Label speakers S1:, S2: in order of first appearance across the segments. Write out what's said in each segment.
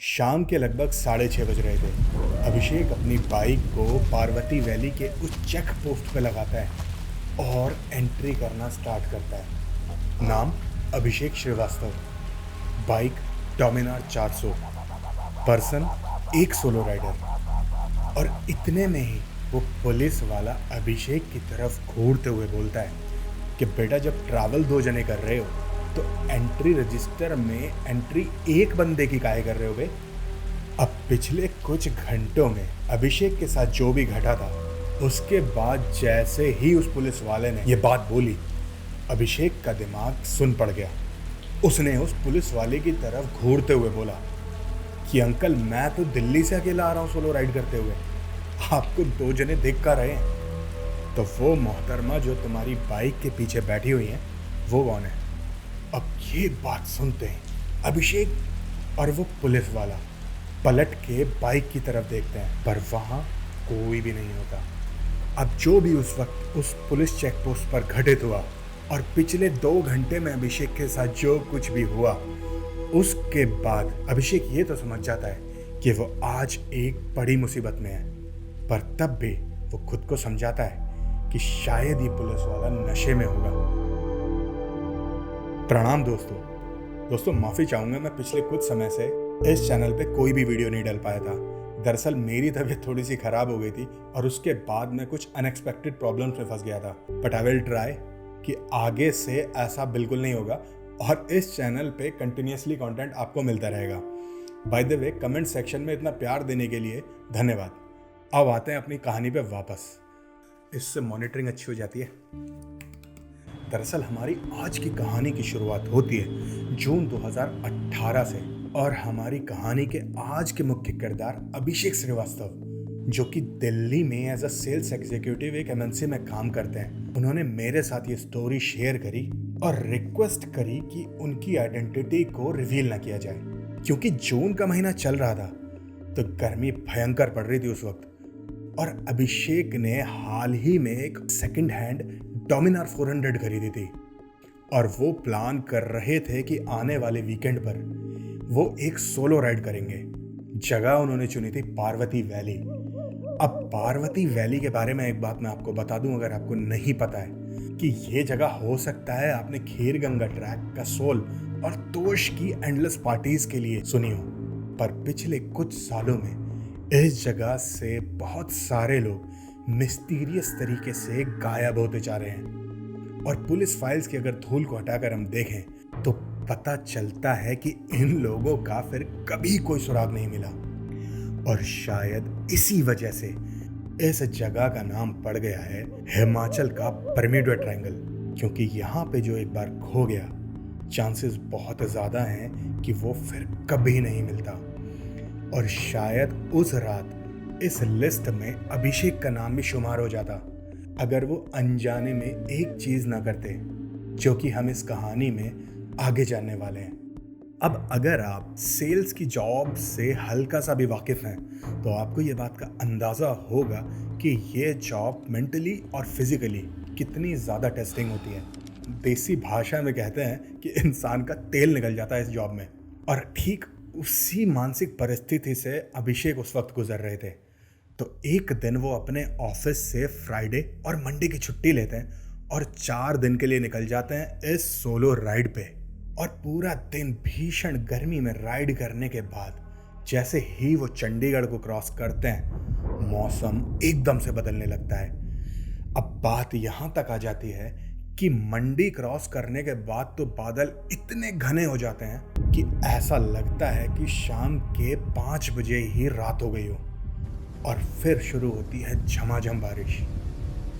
S1: शाम के लगभग 6:30 बज रहे थे। अभिषेक अपनी बाइक को पार्वती वैली के उस चेक पोस्ट पे लगाता है और एंट्री करना स्टार्ट करता है। नाम अभिषेक श्रीवास्तव, बाइक डोमिनार 400, पर्सन एक सोलो राइडर। और इतने में ही वो पुलिस वाला अभिषेक की तरफ घूरते हुए बोलता है कि बेटा, जब ट्रैवल 2 जने कर रहे हो तो एंट्री रजिस्टर में एंट्री एक बंदे की काहे कर रहे हो बे? अब पिछले कुछ घंटों में अभिषेक के साथ जो भी घटा था, उसके बाद जैसे ही उस पुलिस वाले ने ये बात बोली, अभिषेक का दिमाग सुन पड़ गया। उसने उस पुलिस वाले की तरफ घूरते हुए बोला कि अंकल, मैं तो दिल्ली से अकेला आ रहा हूँ सोलो राइड करते हुए, आपको 2 जने देख कर रहे हैं। तो वो मोहतरमा जो तुम्हारी बाइक के पीछे बैठी हुई है, वो कौन है? अब ये बात सुनते हैं अभिषेक और वो पुलिस वाला पलट के बाइक की तरफ देखते हैं, पर वहाँ कोई भी नहीं होता। अब जो भी उस वक्त उस पुलिस चेक पोस्ट पर घटित हुआ और पिछले 2 घंटे में अभिषेक के साथ जो कुछ भी हुआ, उसके बाद अभिषेक ये तो समझ जाता है कि वो आज एक बड़ी मुसीबत में है, पर तब भी वो खुद को समझाता है कि शायद ये पुलिस वाला नशे में होगा। प्रणाम दोस्तों, माफ़ी चाहूँगा, मैं पिछले कुछ समय से इस चैनल पे कोई भी वीडियो नहीं डाल पाया था। दरअसल मेरी तबीयत थोड़ी सी ख़राब हो गई थी और उसके बाद मैं कुछ अनएक्सपेक्टेड प्रॉब्लम्स में फंस गया था। बट आई विल ट्राई कि आगे से ऐसा बिल्कुल नहीं होगा और इस चैनल पे कंटिन्यूसली कंटेंट आपको मिलता रहेगा। By the way, comment section में इतना प्यार देने के लिए धन्यवाद। अब आते हैं अपनी कहानी पे वापस। इससे मॉनिटरिंग अच्छी हो जाती है। दरअसल हमारी आज की कहानी की शुरुआत होती है जून 2018 से और हमारी कहानी के आज के मुख्य किरदार अभिषेक श्रीवास्तव, जो कि दिल्ली में एज अ सेल्स एग्जीक्यूटिव एक एमएनसी में काम करते हैं। उन्होंने मेरे साथ ये स्टोरी शेयर करी और रिक्वेस्ट करी कि उनकी आइडेंटिटी को रिवील ना किया जाए, क्योंकि जून का महीना चल रहा था तो गर्मी भयंकर पड़ रही थी उस वक्त। और अभिषेक ने हाल ही में एक सेकंड हैंड डोमिनार 400 खरीदी थी और वो प्लान कर रहे थे कि आने वाले वीकेंड पर वो एक सोलो राइड करेंगे। जगह उन्होंने चुनी थी पार्वती वैली। अब पार्वती वैली के बारे में एक बात मैं आपको बता दूं, अगर आपको नहीं पता है, कि ये जगह हो सकता है आपने खीर गंगा ट्रैक, कसोल और तोश की एंडलेस पार्टीज के लिए सुनी हो, पर पिछले कुछ सालों में इस जगह से बहुत सारे लोग मिस्टीरियस तरीके से गायब होते जा रहे हैं। और पुलिस फाइल्स की अगर धूल को हटाकर हम देखें तो पता चलता है कि इन लोगों का फिर कभी कोई सुराग नहीं मिला। और शायद इसी वजह से इस जगह का नाम पड़ गया है हिमाचल का बर्म्यूडा ट्रायंगल, क्योंकि यहाँ पे जो एक बार खो गया, चांसेस बहुत ज़्यादा हैं कि वो फिर कभी नहीं मिलता। और शायद उस रात इस लिस्ट में अभिषेक का नाम भी शुमार हो जाता, अगर वो अनजाने में एक चीज़ ना करते, जो कि हम इस कहानी में आगे जानने वाले हैं। अब अगर आप सेल्स की जॉब से हल्का सा भी वाकिफ़ हैं तो आपको ये बात का अंदाज़ा होगा कि ये जॉब मेंटली और फिज़िकली कितनी ज़्यादा टेस्टिंग होती है। देसी भाषा में कहते हैं कि इंसान का तेल निकल जाता है इस जॉब में। और ठीक उसी मानसिक परिस्थिति से अभिषेक उस वक्त गुजर रहे थे। तो एक दिन वो अपने ऑफिस से फ्राइडे और मंडे की छुट्टी लेते हैं और 4 दिन के लिए निकल जाते हैं इस सोलो राइड पे। और पूरा दिन भीषण गर्मी में राइड करने के बाद जैसे ही वो चंडीगढ़ को क्रॉस करते हैं, मौसम एकदम से बदलने लगता है। अब बात यहाँ तक आ जाती है कि मंडी क्रॉस करने के बाद तो बादल इतने घने हो जाते हैं कि ऐसा लगता है कि शाम के 5 बजे ही रात हो गई हो। और फिर शुरू होती है झमाझम बारिश।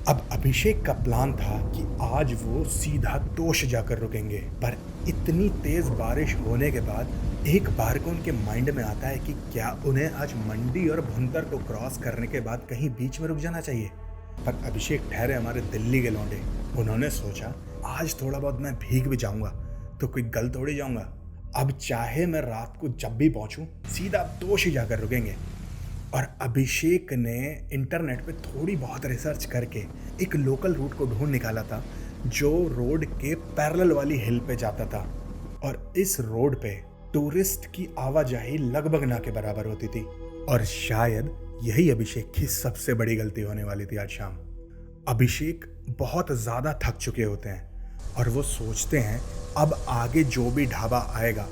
S1: अब अभिषेक का प्लान था कि आज वो सीधा तोश जाकर रुकेंगे, पर इतनी तेज बारिश होने के बाद एक बार को उनके माइंड में आता है कि क्या उन्हें आज मंडी और भुंतर को क्रॉस करने के बाद कहीं बीच में रुक जाना चाहिए। पर अभिषेक ठहरे हमारे दिल्ली के लौंडे, उन्होंने सोचा आज थोड़ा बहुत मैं भीग भी जाऊंगा तो कोई गल थोड़ी जाऊंगा। अब चाहे मैं रात को जब भी पहुंचूं, सीधा तोश ही जाकर रुकेंगे। और अभिषेक ने इंटरनेट पे थोड़ी बहुत रिसर्च करके एक लोकल रूट को ढूंढ निकाला था जो रोड के पैरेलल वाली हिल पे जाता था। और इस रोड पे टूरिस्ट की आवाजाही लगभग ना के बराबर होती थी। और शायद यही अभिषेक की सबसे बड़ी गलती होने वाली थी आज शाम। अभिषेक बहुत ज़्यादा थक चुके होते हैं और वो सोचते हैं अब आगे जो भी ढाबा आएगा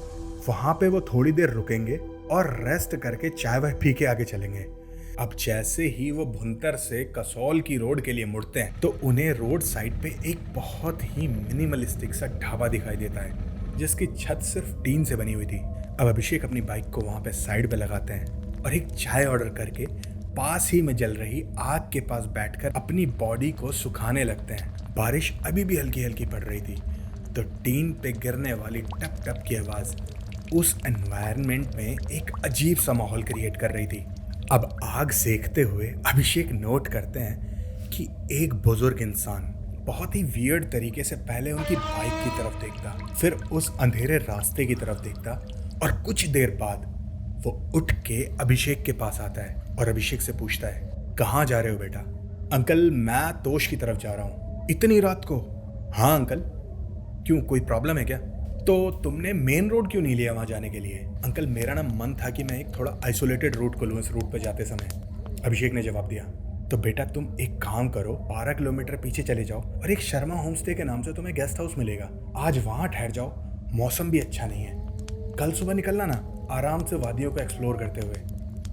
S1: वहाँ पे वो थोड़ी देर रुकेंगे और रेस्ट करके चाय वाय पी के आगे चलेंगे। अब जैसे ही वो भुंतर से कसौल की रोड के लिए मुड़ते हैं तो उन्हें रोड साइड पे एक बहुत ही मिनिमलिस्टिक सा ढाबा दिखाई देता है जिसकी छत सिर्फ टीन से बनी हुई थी। अब अभिषेक अपनी बाइक को वहाँ पे साइड पे लगाते हैं और एक चाय ऑर्डर करके पास ही में जल रही आग के पास बैठकर अपनी बॉडी को सुखाने लगते हैं। बारिश अभी भी हल्की हल्की पड़ रही थी तो टीन पे गिरने वाली टप टप की आवाज़ उस एनवायरनमेंट में एक अजीब सा माहौल क्रिएट कर रही थी। अब आग सेकते हुए अभिषेक नोट करते हैं कि एक बुजुर्ग इंसान बहुत ही वियर्ड तरीके से पहले उनकी बाइक की तरफ देखता, फिर उस अंधेरे रास्ते की तरफ देखता और कुछ देर बाद वो उठ के अभिषेक के पास आता है और अभिषेक से पूछता है, कहाँ जा रहे हो बेटा? अंकल मैं तोश की तरफ जा रहा हूँ। इतनी रात को? हाँ अंकल। क्यों, कोई प्रॉब्लम है क्या? तो तुमने मेन रोड क्यों नहीं लिया वहाँ जाने के लिए? अंकल मेरा ना मन था कि मैं एक थोड़ा आइसोलेटेड रूट को लूँ इस रूट पर जाते समय। अभिषेक ने जवाब दिया। तो बेटा तुम एक काम करो, 12 किलोमीटर पीछे चले जाओ और एक शर्मा होम स्टे के नाम से तुम्हें गेस्ट हाउस मिलेगा। आज वहाँ ठहर जाओ, मौसम भी अच्छा नहीं है। कल सुबह निकलना ना आराम से वादियों को एक्सप्लोर करते हुए।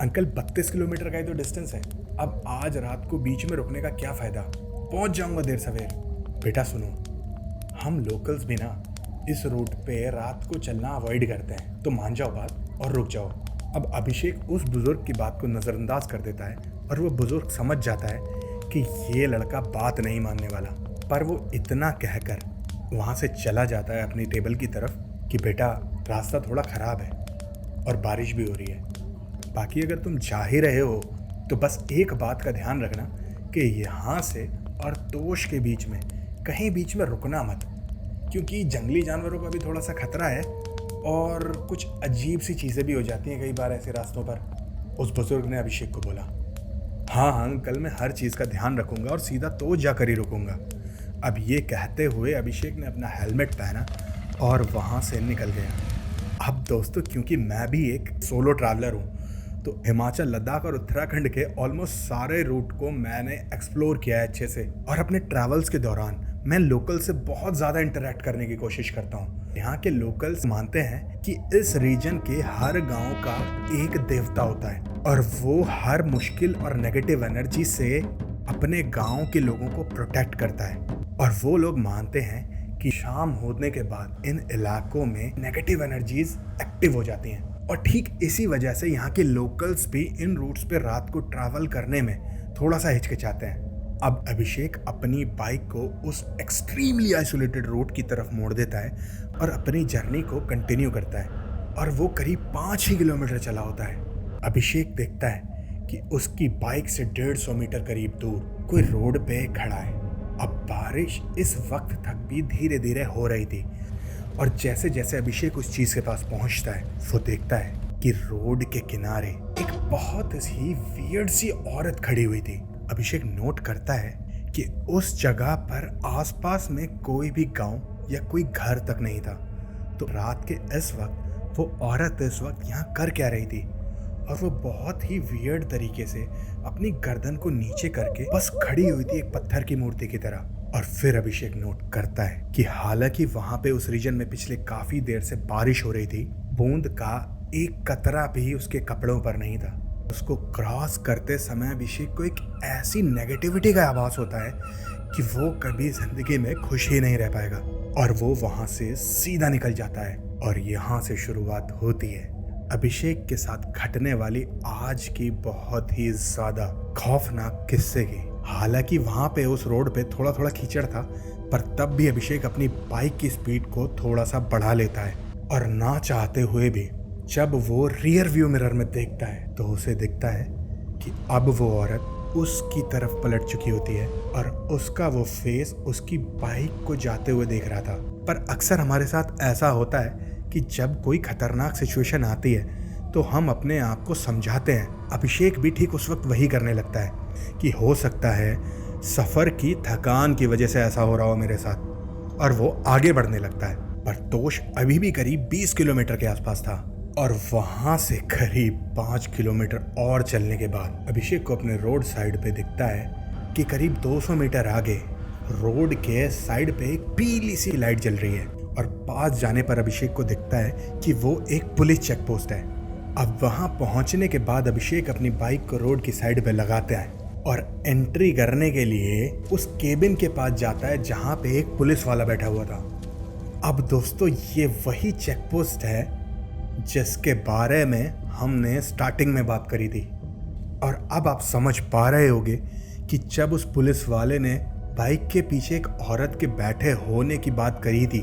S1: अंकल 32 किलोमीटर का ही तो डिस्टेंस है। अब आज रात को बीच में रुकने का क्या फ़ायदा? पहुँच जाऊँगा देर सवेर। बेटा सुनो, हम लोकल्स भी ना इस रूट पे रात को चलना अवॉइड करते हैं, तो मान जाओ बात और रुक जाओ। अब अभिषेक उस बुजुर्ग की बात को नज़रअंदाज कर देता है और वो बुजुर्ग समझ जाता है कि ये लड़का बात नहीं मानने वाला, पर वो इतना कहकर वहाँ से चला जाता है अपनी टेबल की तरफ कि बेटा रास्ता थोड़ा ख़राब है और बारिश भी हो रही है। बाकी अगर तुम जा ही रहे हो तो बस एक बात का ध्यान रखना कि यहाँ से और तोश के बीच में कहीं बीच में रुकना मत, क्योंकि जंगली जानवरों का भी थोड़ा सा खतरा है और कुछ अजीब सी चीज़ें भी हो जाती हैं कई बार ऐसे रास्तों पर। उस बुजुर्ग ने अभिषेक को बोला। हाँ हाँ कल मैं हर चीज़ का ध्यान रखूँगा और सीधा तो जाकर ही रुकूँगा। अब ये कहते हुए अभिषेक ने अपना हेलमेट पहना और वहाँ से निकल गया। अब दोस्तों क्योंकि मैं भी एक सोलो ट्रैवलर हूँ तो हिमाचल, लद्दाख और उत्तराखंड के ऑलमोस्ट सारे रूट को मैंने एक्सप्लोर किया है अच्छे से। और अपने ट्रैवल्स के दौरान मैं लोकल से बहुत ज़्यादा इंटरेक्ट करने की कोशिश करता हूँ। यहाँ के लोकल्स मानते हैं कि इस रीजन के हर गांव का एक देवता होता है और वो हर मुश्किल और नेगेटिव एनर्जी से अपने गांव के लोगों को प्रोटेक्ट करता है। और वो लोग मानते हैं कि शाम होने के बाद इन इलाकों में नेगेटिव एनर्जीज एक्टिव हो जाती हैं और ठीक इसी वजह से यहाँ के लोकल्स भी इन रूट्स पे रात को ट्रैवल करने में थोड़ा सा हिचकिचाते हैं। अब अभिषेक अपनी बाइक को उस एक्सट्रीमली आइसोलेटेड रोड की तरफ मोड़ देता है और अपनी जर्नी को कंटिन्यू करता है और वो करीब 5 ही किलोमीटर चला होता है। अभिषेक देखता है कि उसकी बाइक से 150 मीटर करीब दूर कोई रोड पे खड़ा है। अब बारिश इस वक्त तक भी धीरे धीरे हो रही थी और जैसे जैसे अभिषेक उस चीज़ के पास पहुंचता है वो देखता है कि रोड के किनारे एक बहुत ही वियर्ड सी औरत खड़ी हुई थी। अभिषेक नोट करता है कि उस जगह पर आसपास में कोई भी गांव या कोई घर तक नहीं था। तो रात के इस वक्त वो औरत इस वक्त यहाँ कर क्या रही थी? और वो बहुत ही वियर्ड तरीके से अपनी गर्दन को नीचे करके बस खड़ी हुई थी एक पत्थर की मूर्ति की तरह। और फिर अभिषेक नोट करता है कि हालांकि वहां पे उस रीजन में पिछले काफी देर से बारिश हो रही थी, बूंद का एक कतरा भी उसके कपड़ों पर नहीं था। उसको क्रॉस करते समय अभिषेक को एक ऐसी नेगेटिविटी का आभास होता है कि वो कभी जिंदगी में खुश ही नहीं रह पाएगा और वो वहां से सीधा निकल जाता है। और यहाँ से शुरुआत होती है अभिषेक के साथ घटने वाली आज की बहुत ही ज्यादा खौफनाक किस्से की। हालांकि वहां पे उस रोड पे थोड़ा थोड़ा कीचड़ था, पर तब भी अभिषेक अपनी बाइक की स्पीड को थोड़ा सा बढ़ा लेता है और ना चाहते हुए भी जब वो रियर व्यू मिरर में देखता है तो उसे दिखता है कि अब वो औरत उसकी तरफ पलट चुकी होती है और उसका वो फेस उसकी बाइक को जाते हुए देख रहा था। पर अक्सर हमारे साथ ऐसा होता है कि जब कोई खतरनाक सिचुएशन आती है तो हम अपने आप को समझाते हैं। अभिषेक भी ठीक उस वक्त वही करने लगता है कि हो सकता है सफ़र की थकान की वजह से ऐसा हो रहा हो मेरे साथ, और वो आगे बढ़ने लगता है। पर तोष अभी भी करीब 20 किलोमीटर के आसपास था और वहां से करीब 5 किलोमीटर और चलने के बाद अभिषेक को अपने रोड साइड पे दिखता है कि करीब 200 मीटर आगे रोड के साइड पे एक पीली सी लाइट जल रही है और पास जाने पर अभिषेक को दिखता है कि वो एक पुलिस चेक पोस्ट है। अब वहां पहुंचने के बाद अभिषेक अपनी बाइक को रोड की साइड पे लगाता है और एंट्री करने के लिए उस केबिन के पास जाता है जहां पे एक पुलिस वाला बैठा हुआ था। अब दोस्तों ये वही चेक पोस्ट है जिसके बारे में हमने स्टार्टिंग में बात करी थी और अब आप समझ पा रहे होंगे कि जब उस पुलिस वाले ने बाइक के पीछे एक औरत के बैठे होने की बात करी थी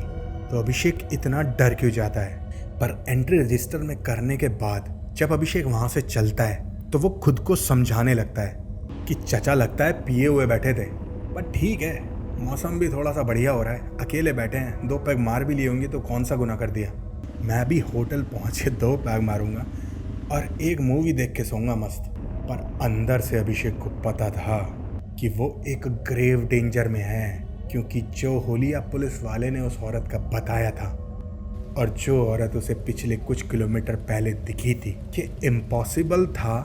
S1: तो अभिषेक इतना डर क्यों जाता है। पर एंट्री रजिस्टर में करने के बाद जब अभिषेक वहां से चलता है तो वो खुद को समझाने लगता है कि चचा लगता है पिए हुए बैठे थे, पर ठीक है, मौसम भी थोड़ा सा बढ़िया हो रहा है, अकेले बैठे हैं, 2 पैग मार भी लिए होंगे तो कौन सा गुनाह कर दिया। मैं भी होटल पहुंच के 2 पैग मारूंगा और एक मूवी देख के सोऊंगा मस्त। पर अंदर से अभिषेक को पता था कि वो एक ग्रेव डेंजर में है, क्योंकि जो होलिया पुलिस वाले ने उस औरत का बताया था और जो औरत उसे पिछले कुछ किलोमीटर पहले दिखी थी कि इम्पॉसिबल था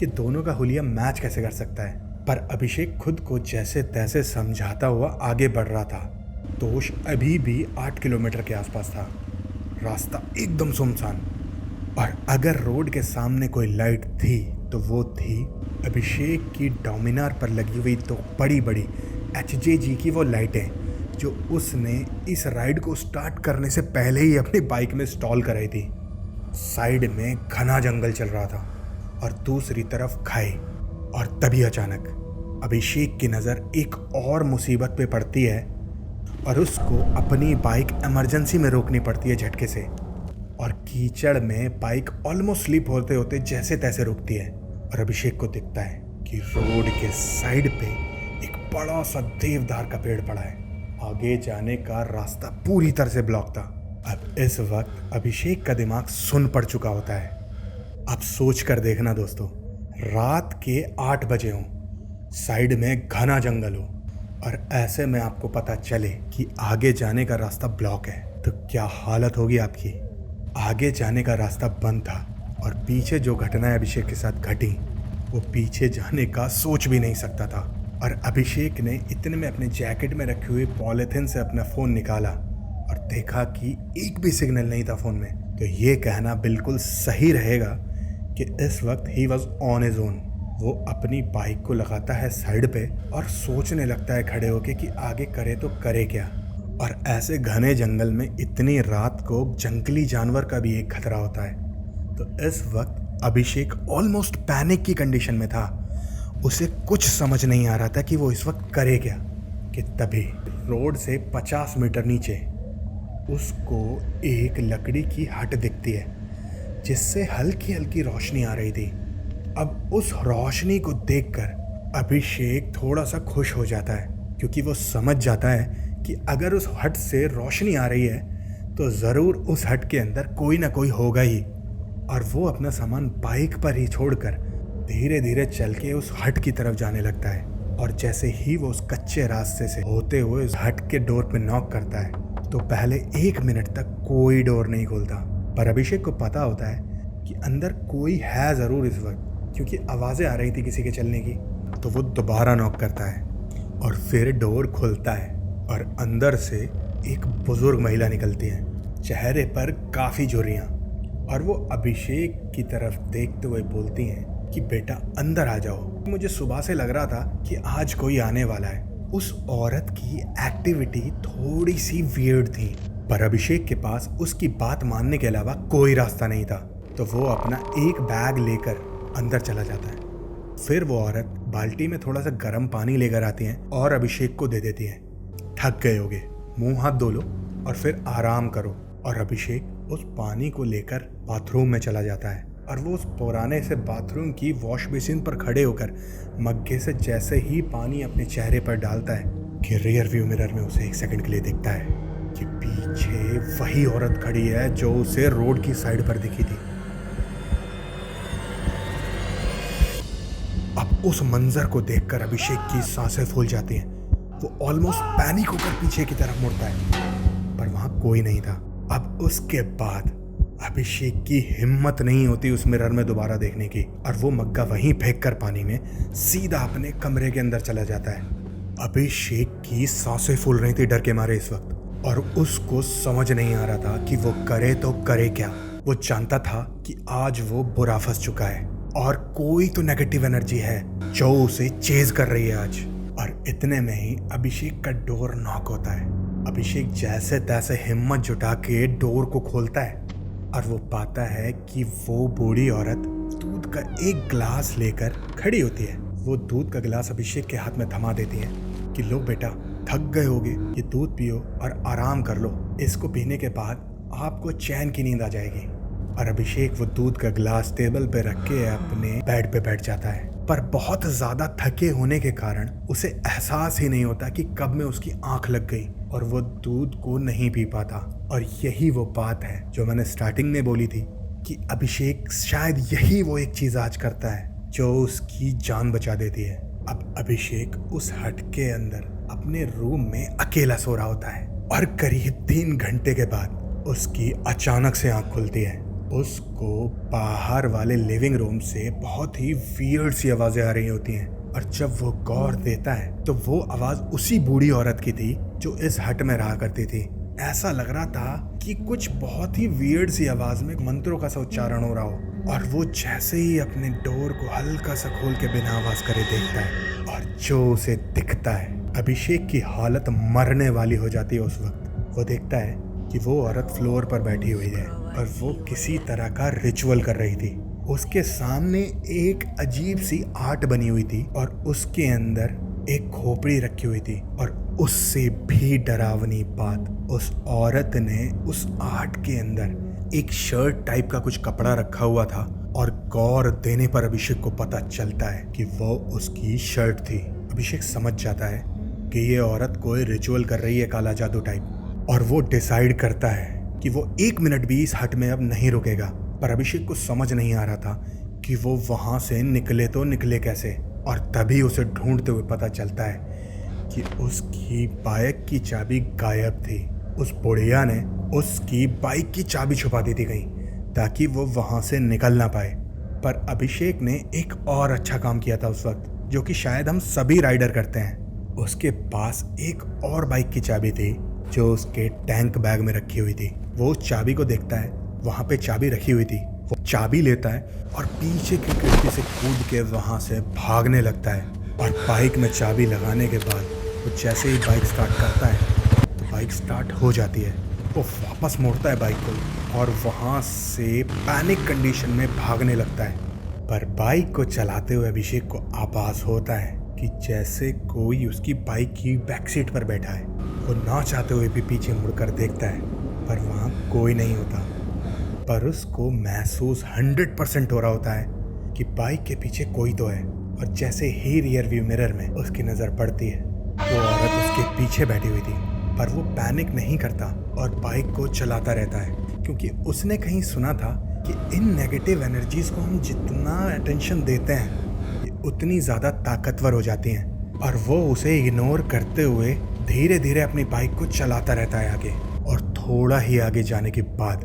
S1: कि दोनों का हुलिया मैच कैसे कर सकता है। पर अभिषेक खुद को जैसे तैसे समझाता हुआ आगे बढ़ रहा था। तोष अभी भी 8 किलोमीटर के आसपास था। रास्ता एकदम सुनसान और अगर रोड के सामने कोई लाइट थी तो वो थी अभिषेक की डोमिनार पर लगी हुई 2 बड़ी बड़ी HJG की वो लाइटें जो उसने इस राइड को स्टार्ट करने से पहले ही अपनी बाइक में इंस्टॉल कराई थी। साइड में घना जंगल चल रहा था और दूसरी तरफ खाई और तभी अचानक अभिषेक की नज़र एक और मुसीबत पे पड़ती है और उसको अपनी बाइक इमरजेंसी में रोकनी पड़ती है झटके से और कीचड़ में बाइक ऑलमोस्ट स्लिप होते होते जैसे तैसे रुकती है और अभिषेक को दिखता है कि रोड के साइड पे एक बड़ा सा देवदार का पेड़ पड़ा है। आगे जाने का रास्ता पूरी तरह से ब्लॉक था। अब इस वक्त अभिषेक का दिमाग सुन पड़ चुका होता है। अब सोच कर देखना दोस्तों, रात के 8 बजे हों, साइड में घना जंगल हो और ऐसे में आपको पता चले कि आगे जाने का रास्ता ब्लॉक है तो क्या हालत होगी आपकी। आगे जाने का रास्ता बंद था और पीछे जो घटनाएं अभिषेक के साथ घटी वो पीछे जाने का सोच भी नहीं सकता था। और अभिषेक ने इतने में अपने जैकेट में रखे हुए पॉलिथीन से अपना फ़ोन निकाला और देखा कि एक भी सिग्नल नहीं था फ़ोन में। तो ये कहना बिल्कुल सही रहेगा कि इस वक्त he was on his own. वो अपनी बाइक को लगाता है साइड पे और सोचने लगता है खड़े होके कि आगे करे तो करे क्या। और ऐसे घने जंगल में इतनी रात को जंगली जानवर का भी एक खतरा होता है। तो इस वक्त अभिषेक ऑलमोस्ट पैनिक की कंडीशन में था। उसे कुछ समझ नहीं आ रहा था कि वो इस वक्त करे क्या कि तभी रोड से 50 मीटर नीचे उसको एक लकड़ी की हट दिखती है जिससे हल्की हल्की रोशनी आ रही थी। अब उस रोशनी को देखकर अभिषेक थोड़ा सा खुश हो जाता है क्योंकि वो समझ जाता है कि अगर उस हट से रोशनी आ रही है तो ज़रूर उस हट के अंदर कोई ना कोई होगा ही। और वो अपना सामान बाइक पर ही छोड़कर धीरे धीरे चल के उस हट की तरफ जाने लगता है। और जैसे ही वो उस कच्चे रास्ते से होते हुए उस हट के डोर पे नॉक करता है तो पहले 1 मिनट तक कोई डोर नहीं खुलता। पर अभिषेक को पता होता है कि अंदर कोई है ज़रूर इस वक्त, क्योंकि आवाज़ें आ रही थी किसी के चलने की। तो वो दोबारा नॉक करता है और फिर डोर खुलता है और अंदर से एक बुजुर्ग महिला निकलती है, चेहरे पर काफ़ी झुर्रियाँ, और वो अभिषेक की तरफ देखते हुए बोलती हैं कि बेटा अंदर आ जाओ। मुझे सुबह से लग रहा था कि आज कोई आने वाला है। उस औरत की एक्टिविटी थोड़ी सी वियर्ड थी, पर अभिषेक के पास उसकी बात मानने के अलावा कोई रास्ता नहीं था। तो वो अपना एक बैग लेकर अंदर चला जाता है। फिर वो औरत बाल्टी में थोड़ा सा गर्म पानी लेकर आती हैं और अभिषेक को दे देती हैं। थक गए होगे, मुंह हाथ धो लो और फिर आराम करो। और अभिषेक उस पानी को लेकर बाथरूम में चला जाता है और वो उस पुराने से बाथरूम की वॉश बेसिन पर खड़े होकर मग्गे से जैसे ही पानी अपने चेहरे पर डालता है कि रियर व्यू मिरर में उसे 1 सेकंड के लिए दिखता है कि पीछे वही औरत खड़ी है जो उसे रोड की साइड पर दिखी थी। अब उस मंजर को देखकर अभिषेक की सांसें फूल जाती हैं। वो ऑलमोस्ट पैनिक होकर पीछे की तरफ मुड़ता है, पर वहां कोई नहीं था। अब उसके बाद अभिषेक की हिम्मत नहीं होती उस मिरर में दोबारा देखने की, और वो मग्गा वहीं फेंक कर पानी में सीधा अपने कमरे के अंदर चला जाता है। अभिषेक की सांसें फूल रही थी डर के मारे इस वक्त, और उसको समझ नहीं आ रहा था कि वो करे तो करे क्या। वो जानता था कि आज वो बुरा फंस चुका है और कोई तो नेगेटिव एनर्जी है जो उसे चेज कर रही है आज। और इतने में ही अभिषेक का डोर नॉक होता है। अभिषेक जैसे तैसे हिम्मत जुटा के डोर को खोलता है और वो पाता है कि वो बूढ़ी औरत दूध का एक गिलास लेकर खड़ी होती है। वो दूध का गिलास अभिषेक के हाथ में थमा देती है कि लो बेटा, थक गए होगे, ये दूध पियो और आराम कर लो। इसको पीने के बाद आपको चैन की नींद आ जाएगी। और अभिषेक वो दूध का गिलास टेबल पे रख के अपने बेड पे बैठ जाता है, पर बहुत ज्यादा थके होने के कारण उसे एहसास ही नहीं होता कि कब में उसकी आंख लग गई और वो दूध को नहीं पी पाता। और यही वो बात है जो मैंने स्टार्टिंग में बोली थी कि अभिषेक शायद यही वो एक चीज आज करता है जो उसकी जान बचा देती है। अब अभिषेक उस हट के अंदर अपने रूम में अकेला सो रहा होता है और करीब 3 घंटे के बाद उसकी अचानक से आंख खुलती है। उसको बाहर वाले लिविंग रूम से बहुत ही वियर्ड सी आवाजें आ रही होती हैं, और जब वो गौर देता है तो वो आवाज उसी बूढ़ी औरत की थी जो इस हट में रहा करती थी। ऐसा लग रहा था कि कुछ बहुत ही वियर्ड सी आवाज में मंत्रों का सा उच्चारण हो रहा हो। और वो जैसे ही अपने डोर को हल्का सा खोल के बिना आवाज करे देखता है, और जो उसे दिखता है, अभिषेक की हालत मरने वाली हो जाती है। उस वक्त वो देखता है कि वो औरत फ्लोर पर बैठी हुई है और वो किसी तरह का रिचुअल कर रही थी। उसके सामने एक अजीब सी आर्ट बनी हुई थी और उसके अंदर एक खोपड़ी रखी हुई थी। और उससे भी डरावनी बात, उस औरत ने उस आर्ट के अंदर एक शर्ट टाइप का कुछ कपड़ा रखा हुआ था, और गौर देने पर अभिषेक को पता चलता है कि वो उसकी शर्ट थी। अभिषेक समझ जाता है कि ये औरत कोई रिचुअल कर रही है काला जादू टाइप, और वो डिसाइड करता है कि वो 1 मिनट भी इस हट में अब नहीं रुकेगा। पर अभिषेक को समझ नहीं आ रहा था कि वो वहां से निकले तो निकले कैसे। और तभी उसे ढूंढते हुए पता चलता है कि उसकी बाइक की चाबी गायब थी। उस बुढ़िया ने उसकी बाइक की चाबी छुपा दी थी कहीं, ताकि वो वहां से निकल ना पाए। पर अभिषेक ने एक और अच्छा काम किया था उस वक्त, जो कि शायद हम सभी राइडर करते हैं। उसके पास एक और बाइक की चाबी थी जो उसके टैंक बैग में रखी हुई थी। वो उस चाबी को देखता है, वहां पे चाबी रखी हुई थी। वो चाबी लेता है और पीछे की खिड़की से कूद के वहां से भागने लगता है। और बाइक में चाबी लगाने के बाद वो जैसे ही बाइक स्टार्ट करता है तो बाइक स्टार्ट हो जाती है। वो वापस मोड़ता है बाइक को और वहां से पैनिक कंडीशन में भागने लगता है। पर बाइक को चलाते हुए अभिषेक को आभास होता है कि जैसे कोई उसकी बाइक की बैक सीट पर बैठा है। वो ना चाहते हुए भी पीछे मुड़कर देखता है, पर वहाँ कोई नहीं होता। पर उसको महसूस 100% हो रहा होता है कि बाइक के पीछे कोई तो है। और जैसे ही रियर व्यू मिरर में उसकी नज़र पड़ती है, वो औरत उसके पीछे बैठी हुई थी। पर वो पैनिक नहीं करता और बाइक को चलाता रहता है, क्योंकि उसने कहीं सुना था कि इन नेगेटिव एनर्जीज को हम जितना अटेंशन देते हैं, ये उतनी ज़्यादा ताकतवर हो जाती हैं। और वो उसे इग्नोर करते हुए धीरे धीरे अपनी बाइक को चलाता रहता है आगे। और थोड़ा ही आगे जाने के बाद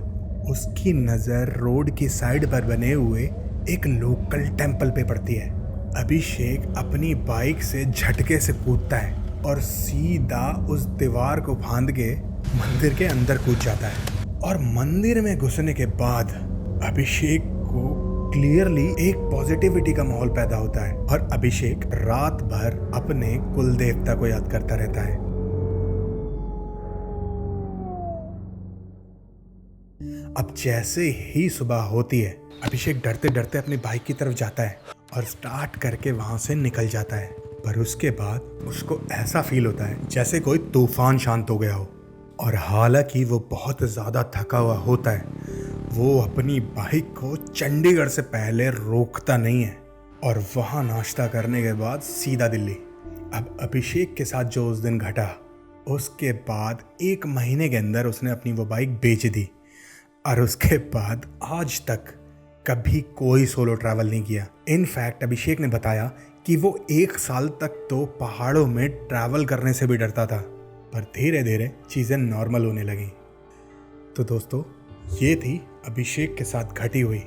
S1: उसकी नज़र रोड की साइड पर बने हुए एक लोकल टेम्पल पे पड़ती है। अभिषेक अपनी बाइक से झटके से कूदता है और सीधा उस दीवार को फांद के मंदिर के अंदर कूद जाता है। और मंदिर में घुसने के बाद अभिषेक को क्लियरली एक पॉजिटिविटी का माहौल पैदा होता है और अभिषेक रात भर अपने कुल देवता को याद करता रहता है। अब जैसे ही सुबह होती है, अभिषेक डरते डरते अपनी बाइक की तरफ जाता है और स्टार्ट करके वहां से निकल जाता है। पर उसके बाद उसको ऐसा फील होता है जैसे कोई तूफान शांत हो गया हो। और हालांकि वो बहुत ज़्यादा थका हुआ होता है, वो अपनी बाइक को चंडीगढ़ से पहले रोकता नहीं है और वहाँ नाश्ता करने के बाद सीधा दिल्ली। अब अभिषेक के साथ जो उस दिन घटा, उसके बाद 1 महीने के अंदर उसने अपनी वो बाइक बेच दी। और उसके बाद आज तक कभी कोई सोलो ट्रैवल नहीं किया। इनफैक्ट अभिषेक ने बताया कि वो 1 साल तक तो पहाड़ों में ट्रैवल करने से भी डरता था। पर धीरे धीरे चीज़ें नॉर्मल होने लगीं। तो दोस्तों, ये थी अभिषेक के साथ घटी हुई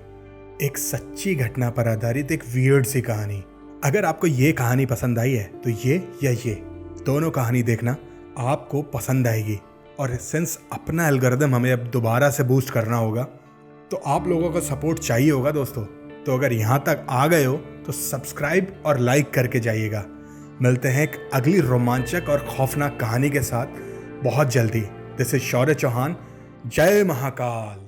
S1: एक सच्ची घटना पर आधारित एक वियर्ड सी कहानी। अगर आपको ये कहानी पसंद आई है तो ये या ये दोनों कहानी देखना, आपको पसंद आएगी। और सिंस अपना एल्गोरिदम हमें अब दोबारा से बूस्ट करना होगा, तो आप लोगों का सपोर्ट चाहिए होगा दोस्तों। तो अगर यहाँ तक आ गए हो तो सब्सक्राइब और लाइक करके जाइएगा। मिलते हैं एक अगली रोमांचक और खौफनाक कहानी के साथ बहुत जल्दी। दिस इज शौर्य चौहान। जय महाकाल।